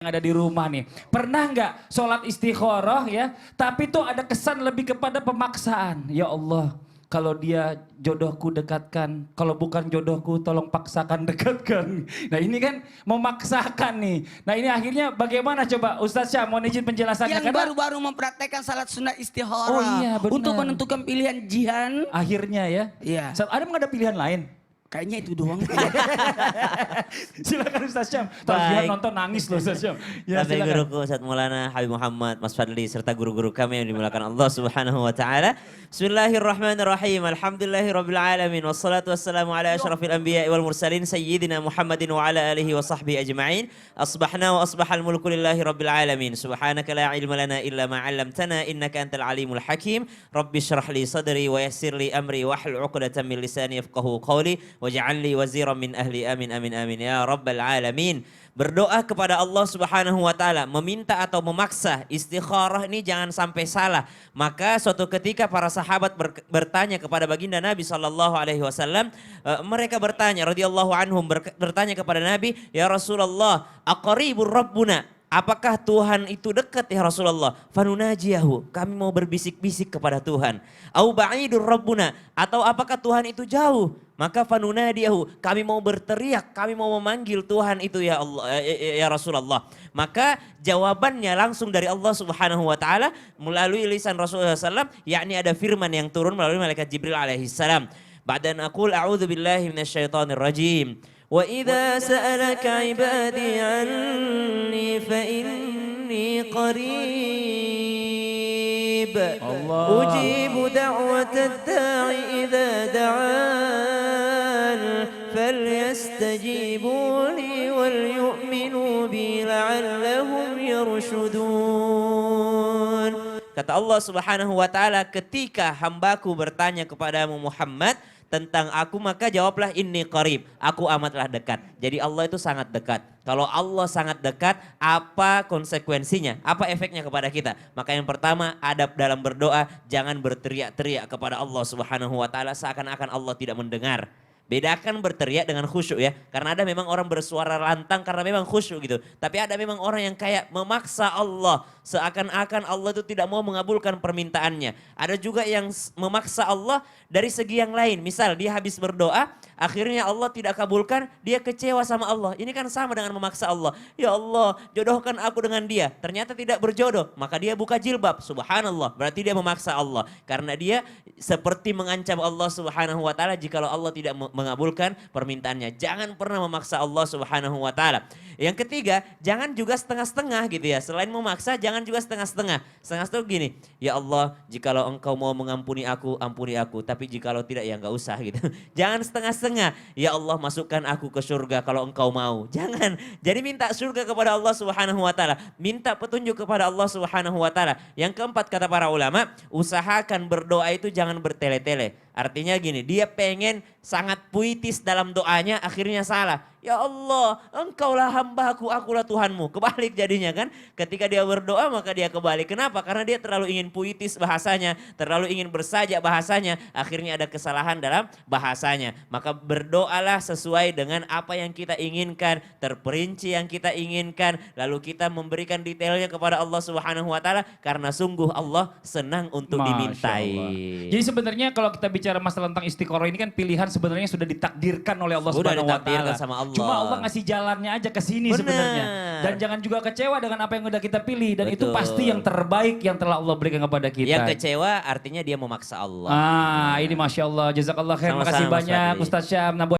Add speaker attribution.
Speaker 1: yang ada di rumah nih. Pernah nggak sholat istikharah ya, tapi tuh ada kesan lebih kepada pemaksaan. Ya Allah, kalau dia jodohku dekatkan, kalau bukan jodohku tolong paksakan dekatkan. Nah ini kan memaksakan nih. Nah ini akhirnya bagaimana coba Ustaz Syam, mohon izin penjelasannya.
Speaker 2: Yang baru-baru mempraktekkan salat sunat istikharah.
Speaker 1: Oh iya benar.
Speaker 2: Untuk menentukan pilihan jihan.
Speaker 1: Akhirnya ya.
Speaker 2: Iya.
Speaker 1: Ada nggak ada pilihan lain?
Speaker 2: Kayaknya itu doang.
Speaker 1: Silakan Ustaz Syam. Tadi nonton nangis loh Ustaz Syam.
Speaker 3: Ya, guruku Ustaz Maulana Habib Muhammad Mas Fadli serta guru-guru kami yang dimuliakan Allah Subhanahu wa taala. Bismillahirrahmanirrahim. Alhamdulillahirabbil alamin wassalatu wassalamu ala asyrafil anbiya'i wal mursalin sayyidina Muhammadin wa ala alihi wa sahbihi ajma'in. Asbahna wa asbahal mulku lillahi rabbil alamin. Subhanaka la ilma lana illa ma 'allamtana innaka antal alimul hakim. Rabbi shrah li sadri wa yassir li amri wahlul 'uqdatam min lisani yafqahu qawli. Waj'al li waziran min ahli amin amin amin ya rabbal alamin. Berdoa kepada Allah Subhanahu wa taala, meminta atau memaksa istikharah ini jangan sampai salah. Maka suatu ketika para sahabat bertanya kepada baginda Nabi sallallahu alaihi wasallam, mereka bertanya radhiyallahu anhum bertanya kepada Nabi, "Ya Rasulullah, aqaribur rabbuna?" Apakah Tuhan itu dekat ya Rasulullah? Fanunajiyahu, kami mau berbisik-bisik kepada Tuhan. Au ba'idur rabbuna, atau apakah Tuhan itu jauh? Maka fanunadiyahu, kami mau berteriak, kami mau memanggil Tuhan itu ya Allah, ya Rasulullah. Maka jawabannya langsung dari Allah Subhanahu wa taala melalui lisan Rasulullah SAW, yakni ada firman yang turun melalui malaikat Jibril alaihi salam. Ba'dan aqul a'udzu billahi minasyaitonir rajim. Wa idza sa'alaka 'ibadi 'anni fa inni qarib. Ujibu da'watad da'i idza da'an falyastajibu li wal yu'minu bi la'allahum yarshudun. Kata Allah Subhanahu wa taala, ketika hambaku bertanya kepadamu Muhammad tentang aku, maka jawablah inni qarib, aku amatlah dekat. Jadi Allah itu sangat dekat. Kalau Allah sangat dekat, apa konsekuensinya? Apa efeknya kepada kita? Maka yang pertama, adab dalam berdoa, jangan berteriak-teriak kepada Allah Subhanahu wa taala seakan-akan Allah tidak mendengar. Bedakan berteriak dengan khusyuk ya. Karena ada memang orang bersuara lantang karena memang khusyuk gitu. Tapi ada memang orang yang kayak memaksa Allah. Seakan-akan Allah itu tidak mau mengabulkan permintaannya. Ada juga yang memaksa Allah dari segi yang lain. Misal dia habis berdoa, akhirnya Allah tidak kabulkan, dia kecewa sama Allah. Ini kan sama dengan memaksa Allah. Ya Allah, jodohkan aku dengan dia. Ternyata tidak berjodoh. Maka dia buka jilbab. Subhanallah. Berarti dia memaksa Allah. Karena dia seperti mengancam Allah Subhanahu wa taala jikalau Allah tidak mengabulkan permintaannya. Jangan pernah memaksa Allah Subhanahu wa taala. Yang ketiga, jangan juga setengah-setengah gitu ya. Selain memaksa, jangan juga setengah-setengah. Setengah-setengah gini, ya Allah, jikalau engkau mau mengampuni aku, ampuni aku. Tapi jikalau tidak, ya enggak usah gitu. Jangan setengah-setengah. Ya Allah, masukkan aku ke surga kalau engkau mau. Jangan. Jadi minta surga kepada Allah Subhanahu wa taala. Minta petunjuk kepada Allah Subhanahu wa taala. Yang keempat, kata para ulama, usahakan berdoa itu jangan bertele-tele. Artinya gini, dia pengen sangat puitis dalam doanya, akhirnya salah. Ya Allah, engkaulah hambaku, akulah Tuhanmu. Kebalik jadinya kan. Ketika dia berdoa maka dia kebalik. Kenapa? Karena dia terlalu ingin puitis bahasanya. Terlalu ingin bersajak bahasanya. Akhirnya ada kesalahan dalam bahasanya. Maka berdoalah sesuai dengan apa yang kita inginkan. Terperinci yang kita inginkan. Lalu kita memberikan detailnya kepada Allah Subhanahu wa taala. Karena sungguh Allah senang untuk dimintai.
Speaker 1: Jadi sebenarnya kalau kita bicara masalah tentang istikharah ini kan pilihan sebenarnya sudah ditakdirkan oleh Allah Subhanahu wa taala.
Speaker 3: Sama Allah.
Speaker 1: Cuma Allah ngasih jalannya aja ke sini sebenarnya. Dan jangan juga kecewa dengan apa yang udah kita pilih. Dan itu pasti yang terbaik yang telah Allah berikan kepada kita.
Speaker 3: Yang kecewa artinya dia memaksa Allah.
Speaker 1: Ini Masya Allah. Jazakallah khair. Makasih banyak Ustaz Syam.